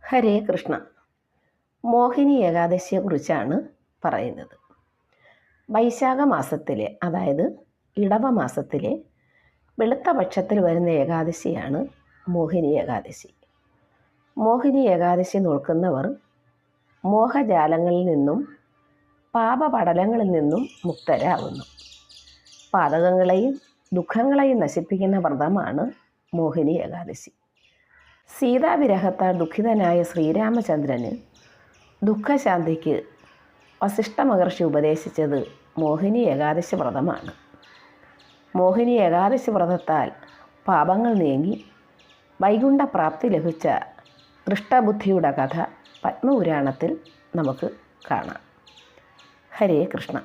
ഹരേ കൃഷ്ണ. മോഹിനി ഏകാദശിയെക്കുറിച്ചാണ് പറയുന്നത്. വൈശാഖ മാസത്തിലെ, അതായത് ഇടവ മാസത്തിലെ വെളുത്ത പക്ഷത്തിൽ വരുന്ന ഏകാദശിയാണ് മോഹിനി ഏകാദശി. മോഹിനി ഏകാദശി നോക്കുന്നവർ മോഹജാലങ്ങളിൽ നിന്നും പാപപടലങ്ങളിൽ നിന്നും മുക്തരാകുന്നു. പാതകങ്ങളെയും ദുഃഖങ്ങളെയും നശിപ്പിക്കുന്ന വ്രതമാണ് മോഹിനി ഏകാദശി. സീതാവിരഹത്താൽ ദുഃഖിതനായ ശ്രീരാമചന്ദ്രന് ദുഃഖശാന്തിക്ക് വസിഷ്ഠ മഹർഷി ഉപദേശിച്ചത് മോഹിനി ഏകാദശി വ്രതമാണ്. മോഹിനി ഏകാദശി വ്രതത്താൽ പാപങ്ങൾ നീങ്ങി വൈകുണ്ഠപ്രാപ്തി ലഭിച്ച ദൃഷ്ടബുദ്ധിയുടെ കഥ പത്മപുരാണത്തിൽ നമുക്ക് കാണാം. ഹരേ കൃഷ്ണ.